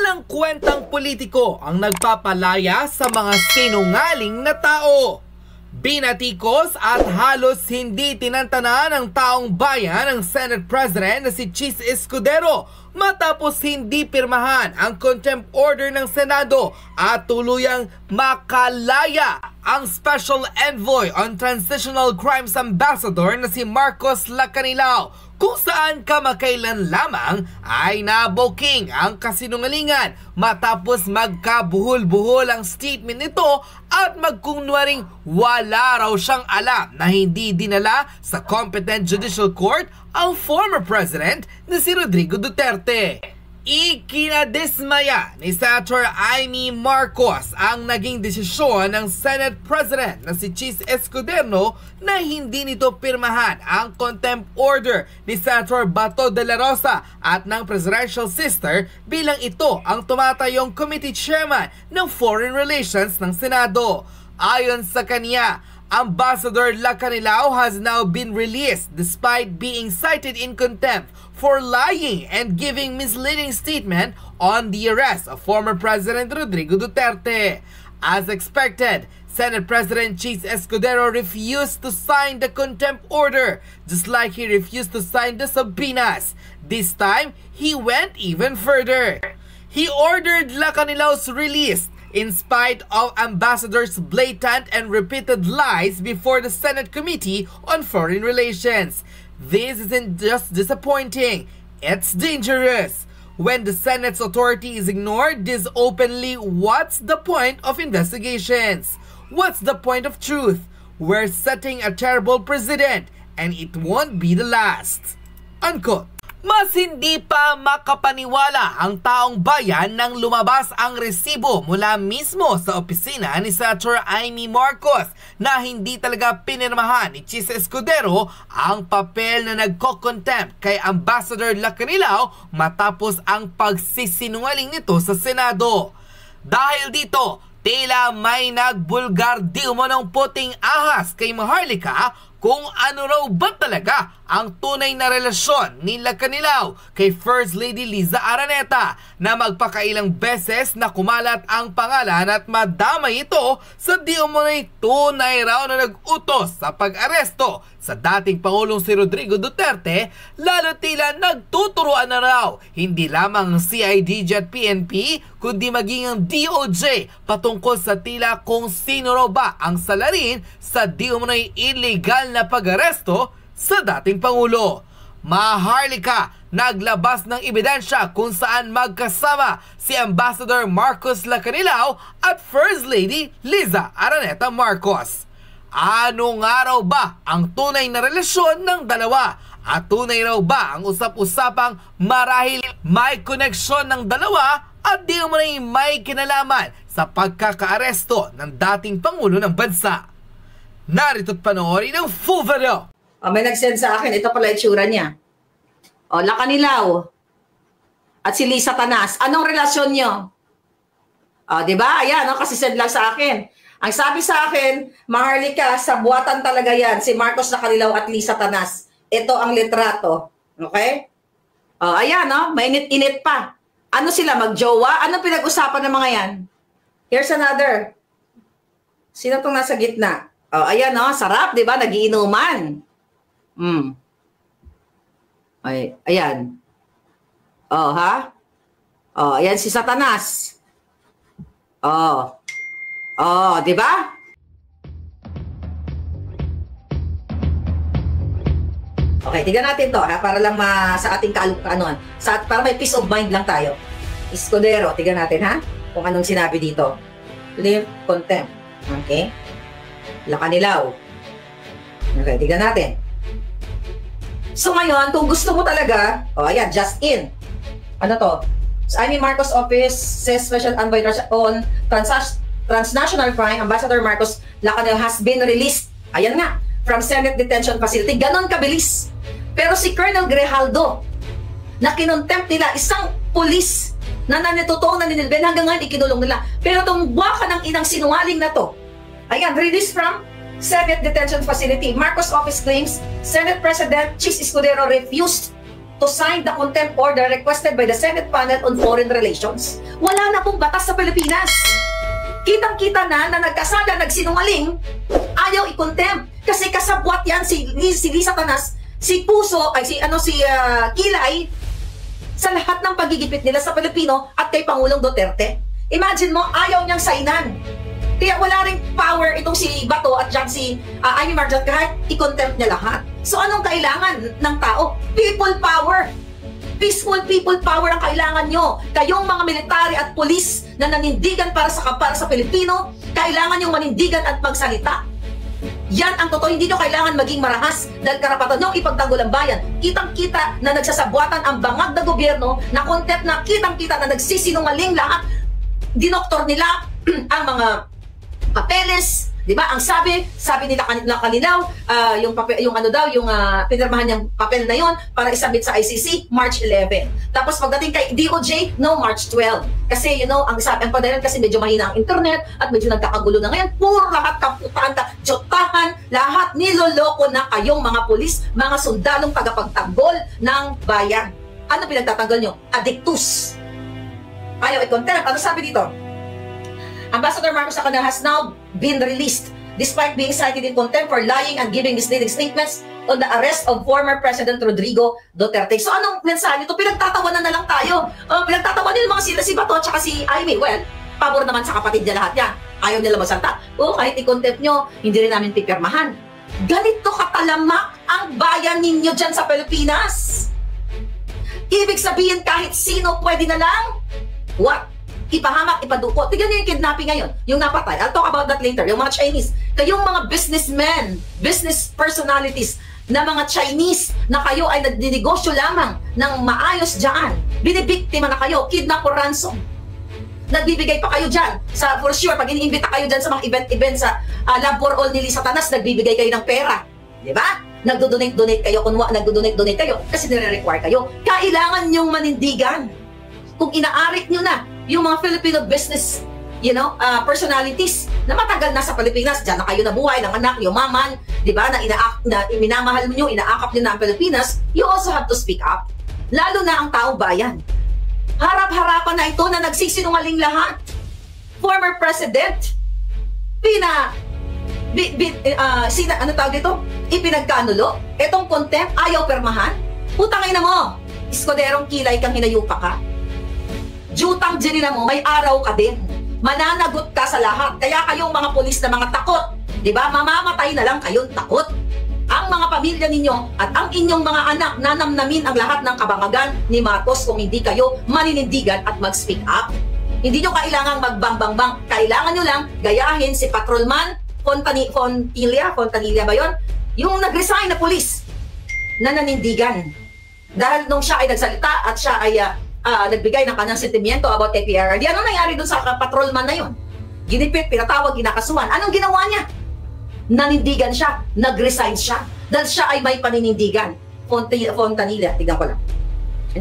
Walang kwentang politiko ang nagpapalaya sa mga sinungaling na tao. Binatikos at halos hindi tinantanan ng taong bayan ng Senate President na si Chis Escudero matapos hindi pirmahan ang contempt order ng Senado at tuluyang makalaya ang Special Envoy on Transitional Crimes Ambassador na si Marcos Lacanilao, kung saan kamakailan lamang ay nabuking ang kasinungalingan matapos magkabuhol-buhol ang statement nito at magkunwaring wala raw siyang alam na hindi dinala sa competent judicial court ang former president na si Rodrigo Duterte. Ikinadismaya ni Senator Amy Marcos ang naging desisyon ng Senate President na si Chis Escudero na hindi nito pirmahan ang contempt order ni Senator Bato de la Rosa at ng presidential sister bilang ito ang tumatayong committee chairman ng Foreign Relations ng Senado. Ayon sa kanya, Ambassador Lacanilao has now been released despite being cited in contempt for lying and giving misleading statement on the arrest of former President Rodrigo Duterte. As expected, Senate President Chis Escudero refused to sign the contempt order, just like he refused to sign the subpoenas. This time, he went even further. He ordered Lacanilao's release in spite of Ambassador's blatant and repeated lies before the Senate Committee on Foreign Relations. This isn't just disappointing, it's dangerous. When the Senate's authority is ignored this openly, what's the point of investigations? What's the point of truth? We're setting a terrible precedent, and it won't be the last. Unquote. Mas hindi pa makapaniwala ang taong bayan nang lumabas ang resibo mula mismo sa opisina ni Senator Amy Marcos na hindi talaga pinirmahan ni Chis Escudero ang papel na nagko-contempt kay Ambassador Lacanilao matapos ang pagsisinungaling nito sa Senado. Dahil dito, tila may nagbulgar di umanong puting ahas kay Maharlika kung ano raw ba talaga ang tunay na relasyon ni Lacanilao kay First Lady Liza Araneta na magpakailang beses na kumalat ang pangalan at madamay ito sa di umano'y tunay raw na nag-utos sa pag-aresto sa dating Pangulong si Rodrigo Duterte, lalo tila nagtuturuan na raw hindi lamang ang CIDG at PNP kundi maging ang DOJ patungkol sa tila kung sino raw ba ang salarin sa di umano'y illegal na pag-aresto sa dating Pangulo. Maharlika, naglabas ng ebidensya kung saan magkasama si Ambassador Marcos Lacanilao at First Lady Liza Araneta Marcos. Ano nga raw ba ang tunay na relasyon ng dalawa? At tunay raw ba ang usap-usapang marahil may koneksyon ng dalawa at di umano'y may kinalaman sa pagkakaaresto ng dating Pangulo ng bansa? Narito't panoorin ang full video. May nag-send sa akin, ito pala itsura niya. Lacanilao at si Liza Tanas, anong relasyon nyo? Diba? Ayan, kasi send lang sa akin. Ang sabi sa akin, Maharlika, sa buwatan talaga yan, si Marcos Lacanilao at Liza Tanas. Ito ang litrato. Okay? Ayan, mainit-init pa. Ano sila, magjowa? Anong pinag-usapan ng mga yan? Here's another. Sino itong nasa gitna? Ayan, sarap, di ba? Nagiinuman. Ay, ayan. Ayan si Satanas. Di ba? Okay, tignan natin to, para lang sa ating kaanuan. Para may peace of mind lang tayo. Escudero, tignan natin, kung anong sinabi dito. Leave contempt. Okay? Lacanilao. Okay, tignan natin. So ngayon, kung gusto mo talaga, ayan, just in. Ano to? So, Amy Marcos Office says Special Envoy on Transnational Crime, Ambassador Marcos Lacanilao has been released. Ayan nga, from Senate Detention Facility. Ganon kabilis. Pero si Colonel Grijaldo, na kinontempt nila, isang pulis na nanitotoong naninilben, hanggang ngayon ikinulong nila. Pero itong buwaka ng inang sinungaling na to, ayan, released from Senate Detention Facility. Marcos Office claims Senate President Chis Escudero refused to sign the contempt order requested by the Senate panel on foreign relations. Wala na pong batas sa Pilipinas. Kitang-kita na nagkasala, nagsinungaling, ayaw i-contempt. Kasi kasabwat yan si Lisa Tanas, si Puso, si Kilay, sa lahat ng pagigipit nila sa Pilipino at kay Pangulong Duterte. Imagine mo, ayaw niyang sainan. Kaya wala ring power itong si Bato at dyan si Amy Marcos kahit i-contempt niya lahat. So anong kailangan ng tao? People power. Peaceful people power ang kailangan nyo. Kayong mga military at polis na nanindigan para sa Pilipino, kailangan yung manindigan at magsalita. Yan ang totoo. Hindi nyo kailangan maging marahas dahil karapatan nyo ipagtanggol ang bayan. Kitang-kita na nagsasabwatan ang bangag na gobyerno na contempt na kitang-kita na nagsisinungaling lahat. Dinoktor nila ang mga papeles, di ba? Ang sabi nila kanina, yung pinirmahan niyang papel na yon para isubmit sa ICC March 11. Tapos pagdating kay DOJ, no, March 12. Kasi ang padalan kasi medyo mahina ang internet at medyo nagkakagulo na ngayon. Puro lahat kaputaan, jotahan, lahat niloloko na kayong mga pulis, mga sundalong tagapagtanggol ng bayan. Ano pinagtatanggol nyo? Addictus. Ayaw i-contempt. Ano sabi dito? Ambassador Marcos Acuna has now been released despite being cited in contempt for lying and giving misleading statements on the arrest of former President Rodrigo Duterte. So anong mensahe nito? Pinagtatawanan na lang tayo. Pinagtatawanan yung mga si Bato at si Amy. Well, pabor naman sa kapatid niya lahat yan. Ayaw nila magsalta. Kahit i-contempt nyo, hindi rin namin pipirmahan. Ganito katalamak ang bayan ninyo dyan sa Pilipinas. Ibig sabihin kahit sino pwede na lang. What? Ipahamak, ipadukot. Tignan niyo yung kidnapping ngayon, yung napatay. I'll talk about that later. Yung mga Chinese. Kayong mga businessmen, business personalities na mga Chinese na kayo ay nagdinegosyo lamang ng maayos dyan. Binibiktima na kayo, kidnap or ransom. Nagbibigay pa kayo dyan. For sure, pag iniimbita kayo dyan sa mga event sa Love for All ni Lisa Tanas, nagbibigay kayo ng pera. Di ba? Nagdo-donate kayo, nagdo-donate kayo kasi nire-require kayo. Kailangan nyong manindigan. Kung inaarik nyo na yung mga Filipino business, personalities na matagal na sa Pilipinas, dyan na kayo nabuhay, ng anak, yumaman, di ba, na minamahal nyo, inaakap nyo na ang Pilipinas, you also have to speak up. Lalo na ang taong bayan. Harap-harapan na ito na nagsisinungaling lahat. Former President, ano tawag dito? Ipinagkanulo, etong contempt, ayaw permahan. Putangin na mo, Escuderong Kilay kang hinayupa ka. Jutang Jenina mo, may araw ka din. Mananagot ka sa lahat. Kaya kayong mga pulis na mga takot, di ba? Mamamatay na lang kayong takot. Ang mga pamilya ninyo at ang inyong mga anak nanamnamin ang lahat ng kabangagan ni Marcos kung hindi kayo maninindigan at mag-speak up. Hindi nyo kailangang magbang-bang-bang. Kailangan nyo lang gayahin si Patrolman Fontanilla ba yun? Yung nag-resign na pulis na nanindigan. Dahil nung siya ay nagsalita at siya ay nagbigay ng kanyang sentimiento about kay PRRD. Ano nangyari dun sa patrolman na yun? Ginipit, pinatawag, ginakasuhan. Anong ginawa niya? Nanindigan siya, nag-resign siya. Dahil siya ay may paninindigan. Fontanilla, tignan ko lang.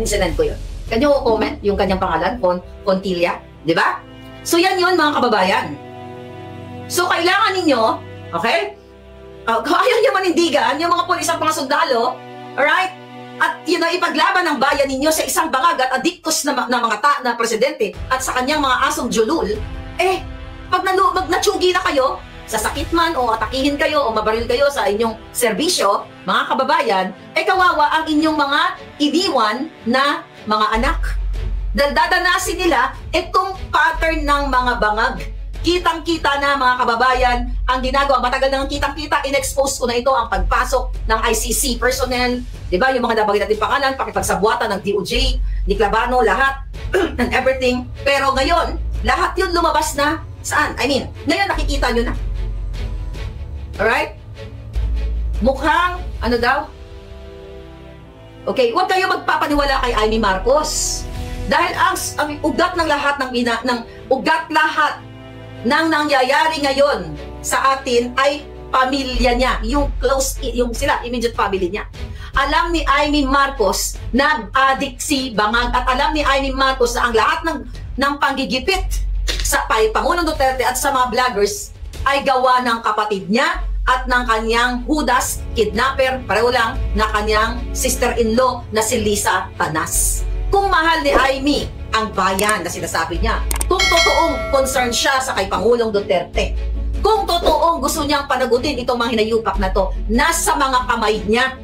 Sinend ko yun. Kanya ko comment yung kanyang pangalan, Fontilla. Di ba? So yan yun mga kababayan. So kailangan ninyo, okay? Kung ayaw niyo manindigan, yung mga pulis at mga sundalo, alright? At ipaglaban ng bayan ninyo sa isang bangag at adiktos na mga presidente at sa kanyang mga asong julul, pag natsugi na kayo, sasakit man o atakihin kayo o mabaril kayo sa inyong serbisyo, mga kababayan, kawawa ang inyong mga iniwan na mga anak. Dahil dadanasin nila itong pattern ng mga bangag. Kitang-kita na mga kababayan ang ginagawa. Matagal nang kitang-kita, in-expose ko na ito ang pagpasok ng ICC personnel, di ba? Yung mga nabagay natin pangalan, pakipagsabuatan ng DOJ, ni Clavano, lahat, and everything. Pero ngayon, lahat yun lumabas na saan? Ngayon nakikita nyo na. Alright? Mukhang, ano daw? Okay, huwag kayo magpapaniwala kay Amy Marcos. Dahil ang ugat ng lahat ng nangyayari ngayon sa atin ay pamilya niya, yung close, yung sila, immediate family niya. Alam ni Amy Marcos na addict si Bangag at alam ni Amy Marcos na ang lahat ng panggigipit sa Pangulong Duterte at sa mga vloggers ay gawa ng kapatid niya at ng kanyang Judas, kidnapper, pareho lang, na kanyang sister-in-law na si Lisa Tanas. Kung mahal ni Amy ang bayan na sinasabi niya, kung totoong concern siya sa kay Pangulong Duterte, kung totoong gusto niyang panagutin itong mga hinayupak na to, nasa mga kamay niya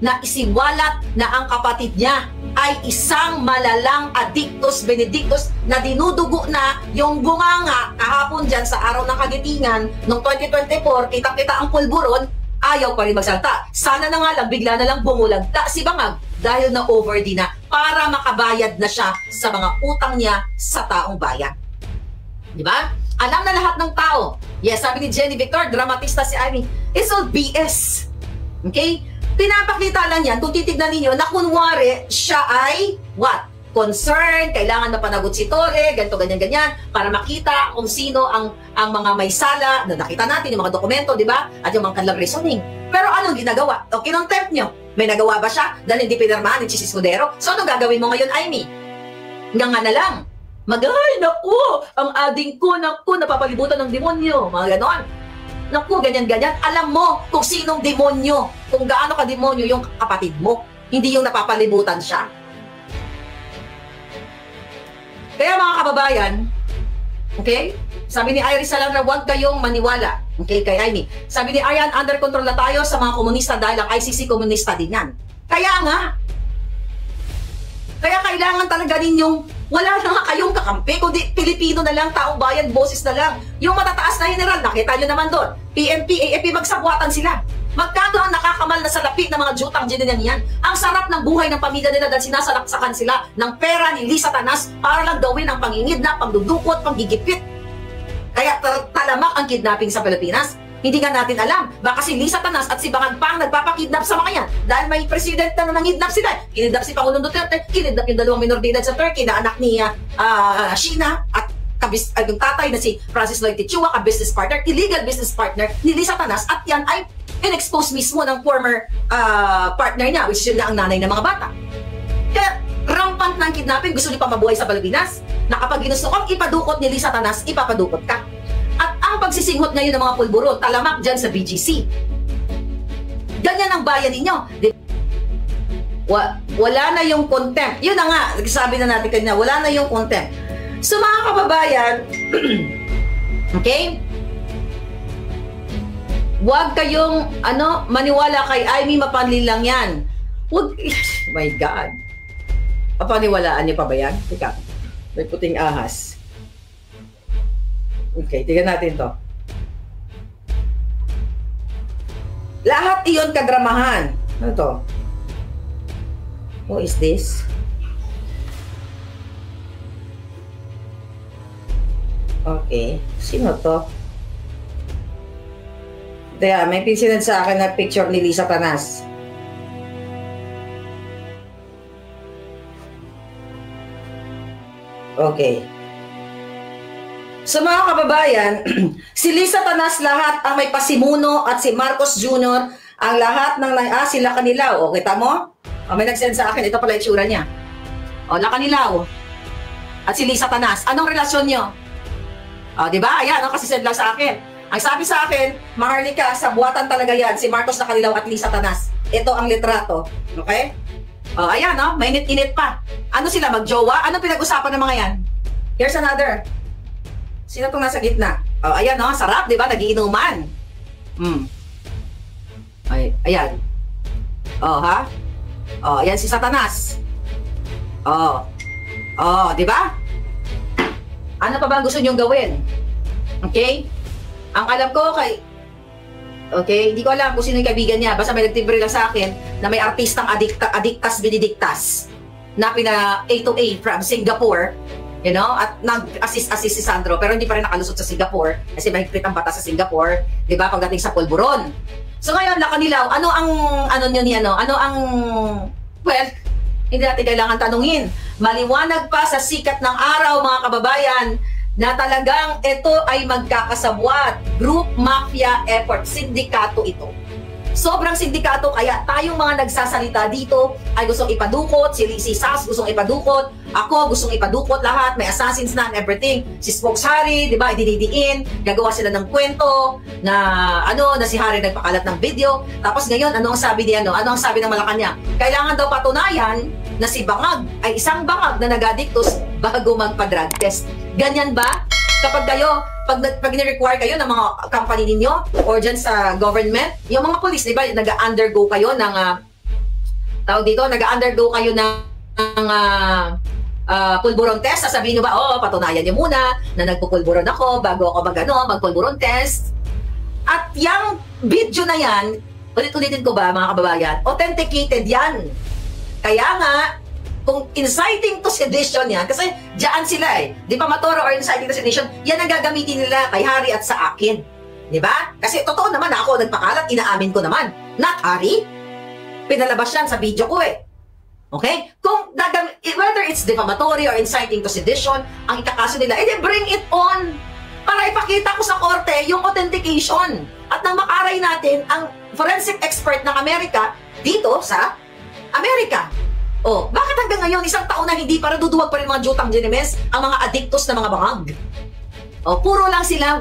na isiwalat na ang kapatid niya ay isang malalang addictus benedictus na dinudugo na yung bunganga kahapon dyan sa araw ng kagitingan noong 2024, kitang-kita ang pulburon, ayaw pa rin magsalta. Sana na nga lang, bigla na lang bumulagta si Bangag dahil na overdue na para makabayad na siya sa mga utang niya sa taong bayan. Di ba? Alam na lahat ng tao. Yes, sabi ni Jenny Victor, dramatista si Amy, it's all BS. Okay? Pinapakita lang yan, kung titignan ninyo, na kunwari siya ay, what? Concern, kailangan mapanagot si Torre, ganito, ganyan, para makita kung sino ang mga may sala, na nakita natin yung mga dokumento, di ba? At yung mga kanilang reasoning. Pero anong ginagawa? O kinontempt nyo? May nagawa ba siya? Dahil hindi pinirmahan ni Chis Escudero? So anong gagawin mo ngayon, Amy? Hanggang nga na lang. Ay, naku, ang ading ko, naku, napapalibutan ng demonyo. Mga ganon. Naku, ganyan-ganyan. Alam mo kung sinong demonyo, kung gaano ka demonyo yung kapatid mo. Hindi yung napapalibutan siya. Kaya mga kababayan, okay? Sabi ni Iris Salandra, huwag kayong maniwala. Okay, kay Amy. Sabi ni Ayan, under control na tayo sa mga komunista dahil ang ICC komunista din yan. Kaya nga. Kaya kailangan talaga ninyong wala na nga kayong kakampi, kundi Pilipino na lang, taong bayan, boses na lang. Yung matataas na general, nakita nyo naman doon. PNP, AFP, magsabwatan sila. Magkano ang nakakamal na salapi ng mga jutang dyan yan? Ang sarap ng buhay ng pamilya nila dahil sinasalaksakan sila ng pera ni Lisa Tanas para lang gawin ang pangingidnap, pangdudukot, panggigipit. Kaya talamak ang kidnapping sa Pilipinas. Hindi nga natin alam. Baka si Lisa Tanas at si Bangag Pang nagpapakidnap sa mga yan. Dahil may president na nangidnap sila. Kinidnap si Pangulong Duterte, kinidnap yung dalawang minor de edad sa Turkey na anak ni Sheena at yung tatay na si Francis Lloyd Tichua, business partner, illegal business partner ni Lisa Tanas, at yan ay in-expose mismo ng former partner niya, which is yun na ang nanay ng mga bata. Kaya rampant na ang kidnapping, gusto niyo pa mabuhay sa Pilipinas, na kapag ginusto kang ipadukot ni Lisa Tanas, ipapadukot ka. At ang pagsisinghot ngayon ng mga pulburo, talamak dyan sa BGC. Ganyan ang bayan ninyo. Wala na yung contempt. Yun na nga, sabi na natin kanina, wala na yung contempt. So mga kababayan, okay? Huwag kayong maniwala kay Amy, mapanlin lang yan. Huwag, oh my God. Papaniwalaan niyo pa ba yan? Teka, may puting ahas. Okay, tignan natin to. Lahat iyon kadramahan. Ano to? Who is this? Okay, sino to? Kaya may pinsinan sa akin na picture ni Lisa Tanas. Okay. So mga kababayan, si Lisa Tanas lahat ang may pasimuno at si Marcos Jr. ang lahat ng sila Kanilaw. O, kita mo? O, may nag-send sa akin. Ito pala itsura niya. O, Kanilaw. At si Lisa Tanas. Anong relasyon nyo? O, diba? Ayan, kasi send lang sa akin. Ang sabi sa akin, Maharlika, sa buwatan talaga yan, si Marcos Kanilaw at Lisa Tanas. Ito ang litrato. Okay? O, ayan, no? Mainit-init pa. Ano sila, magjowa? Anong pinag-usapan ng mga yan? Here's another. Sino itong nasa gitna? Oh, ayan, no? Sarap, di ba? Nagiinuman. Ay, ayan. Oh, ha? Oh, ayan si Satanas. Oh. Oh, di ba? Ano pa ba gusto niyong gawin? Okay? Ang alam ko kay... Okay? Hindi ko alam kung sino yung kaibigan niya. Basta may nagtimbre lang sa akin na may artistang Adictas Benedictas na pina A to A from Singapore. You know, at nag-assist si Sandro, pero hindi pa rin nakalusot sa Singapore kasi mahigpit ang batas sa Singapore, di ba, pagdating sa pulburon. So ngayon, Kanilaw, well, hindi natin kailangan tanungin. Maliwanag pa sa sikat ng araw, mga kababayan, na talagang ito ay magkakasabwat. Group mafia effort, sindikato ito. Sobrang sindikato, kaya tayong mga nagsasalita dito ay gustong ipadukot, si Sas gustong ipadukot, ako gustong ipadukot lahat, may assassins na and everything. Si Spokes Harry, di ba, ididiin, gagawa sila ng kwento na na si Harry nagpakalat ng video. Tapos ngayon, ano ang sabi ng Malacanang? Kailangan daw patunayan na si Bangag ay isang bangag na nag-addictus bago magpa-drug test. Ganyan ba? Kapag kayo, pag ni-require kayo ng mga company ninyo or dyan sa government, yung mga police, di ba, nag-undergo kayo ng nag-undergo kayo ng pulburon test. Sasabihin nyo ba, patunayan nyo muna na nagpupulburon ako bago ako magpulburon test. At yung video na yan, ulit-ulitin ko ba mga kababayan, authenticated yan. Kaya nga, kung inciting to sedition yan, kasi dyan sila diffamatory or inciting to sedition, yan ang gagamitin nila kay Harry at sa akin. Di ba? Kasi totoo naman ako nagpakalat, inaamin ko naman. Not Harry. Pinalabas yan sa video ko Okay? Kung whether it's defamatory or inciting to sedition, ang ikakaso nila, bring it on para ipakita ko sa korte yung authentication. At nang makaray natin ang forensic expert ng Amerika dito sa Amerika. Bakit hanggang ngayon, isang taon na hindi para duduwag pa rin mga jutang ginemes ang mga addictos na mga bangag? Puro lang sila,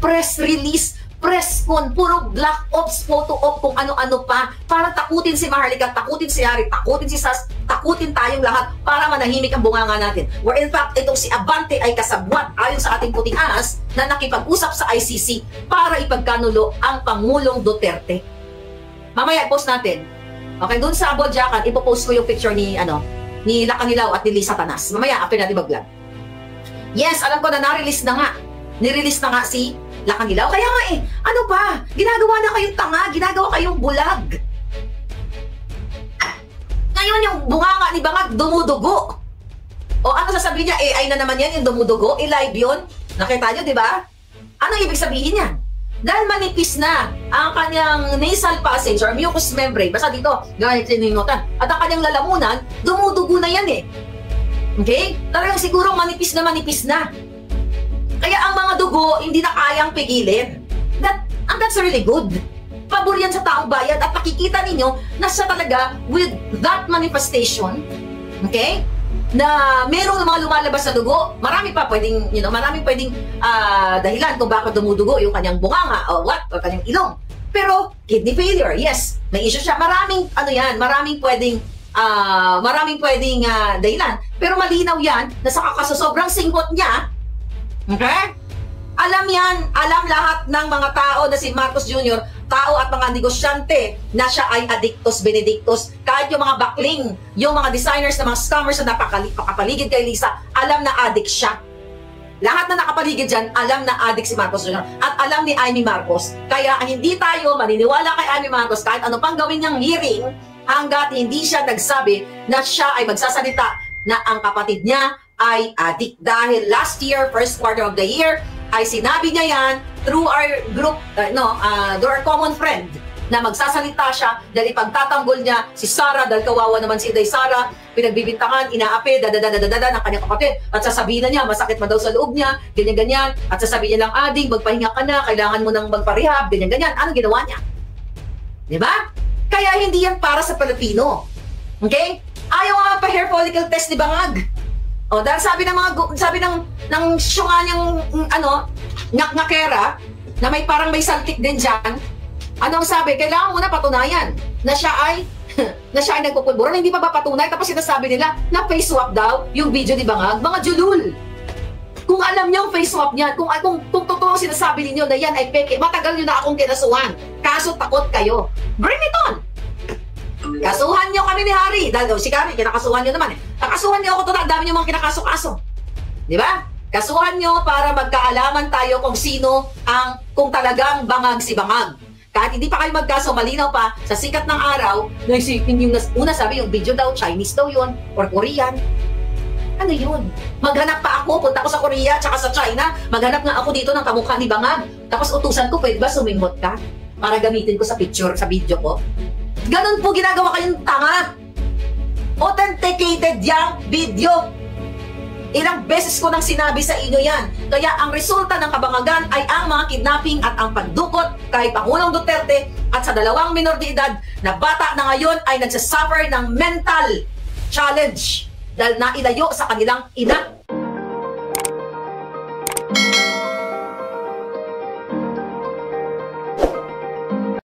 press release, press con, puro black ops, photo op, kung ano-ano pa, para takutin si Maharlika, takutin si Harry, takutin si Sas, takutin tayong lahat para manahimik ang bunganga natin. Where in fact, itong si Abante ay kasabwat ayon sa ating puting ahas na nakipag-usap sa ICC para ipagkanulo ang Pangulong Duterte. Mamaya, post natin. Okay, dun sa Abodyakan, ipopost ko yung picture ni Lacanilaw at ni Lisa Tanas. Mamaya, after natin mag-vlog. Yes, alam ko na na-release na nga. Nirelease na nga si Lacanilaw. Kaya nga ano pa? Ginagawa na kayong tanga, ginagawa kayong bulag. Ngayon yung bunganga ni Bangag, dumudugo. Ano sasabihin niya? AI na naman yan, yung dumudugo? Live yun? Nakita niyo, di ba? Ano ibig sabihin yan? Dahil manipis na ang kanyang nasal passage or mucous membrane, basta dito, gaya siningotan, at ang kanyang lalamunan, dumudugo na yan Okay? Talagang siguro manipis na. Kaya ang mga dugo, hindi na kayang pigilin. That's really good. Pabor yan sa taong bayan at makikita ninyo na siya talaga with that manifestation, okay? Na merong mga lumalabas na dugo, marami pwedeng dahilan kung bakit dumudugo yung kanyang bunganga o kanyang ilong. Pero kidney failure, yes, may issue siya. Maraming pwedeng dahilan. Pero malinaw yan na sa sobrang singkot niya, okay? Alam lahat ng mga tao na si Marcos Jr., tao at mga negosyante na siya ay addictus benedictus. Kahit yung mga bakling, yung mga designers na mga scammers na nakapaligid kay Lisa, alam na addict siya. Lahat na nakapaligid dyan, alam na addict si Marcos Jr. At alam ni Amy Marcos. Kaya hindi tayo maniniwala kay Amy Marcos kahit ano pang gawin niyang hearing hanggat hindi siya nagsabi na siya ay magsasalita na ang kapatid niya ay addict. Dahil last year, first quarter of the year, ay sinabi niya yan through our group, through our common friend, na magsasalita siya dahil ipagtatanggol niya si Sarah, dahil kawawa naman si Inday Sara, pinagbibintangan, inaapi, ng kanyang kapatid, at sasabihin na niya, masakit man daw sa loob niya, ganyan-ganyan, at sasabihin niya lang, ading, magpahinga ka na, kailangan mo nang magparehab, ganyan-ganyan. Anong ginawa niya? Diba? Kaya hindi yan para sa Pilipino. Okay? Ayaw nga pa-hair follicle test ni Bangag. Dahil sabi ng syunga niyang ngakera na parang may saltik din dyan, anong sabi? Kailangan muna patunayan na siya ay nagpupulburan. Hindi pa ba patunay? Tapos sinasabi nila na face swap daw yung video ni Bangag. Mga julul! Kung alam niyo ang face swap niyan, kung totoo sinasabi ninyo na yan ay peke, matagal nyo na akong kinasuhan. Kaso takot kayo. Bring it on! Kasuhan niyo kami ni Harry. Dahil si Harry, kinakasuhan niyo naman Nakasuhan niyo ako doon, dami niyo mga kinakaso-kaso. Di ba? Kasuhan niyo para magkaalaman tayo kung talagang bangag si Bangag. Kahit hindi pa kayo magkaso, malinaw pa sa sikat ng araw, yung una sabi yung video daw, Chinese daw yun, or Korean. Ano yun? Maghanap pa ako, punta ko sa Korea, tsaka sa China, maghanap nga ako dito ng kamukha ni Bangag. Tapos utusan ko, pwede ba suminghot ka? Para gamitin ko sa picture, sa video ko. Ganun po ginagawa kayong tanga. Authenticated yung video. Ilang beses ko nang sinabi sa inyo yan. Kaya ang resulta ng kabangagan ay ang mga kidnapping at ang pagdukot kay Pangulong Duterte at sa 2 minor de edad na bata na ngayon ay nagsasuffer ng mental challenge. dahil nailayo sa kanilang ina.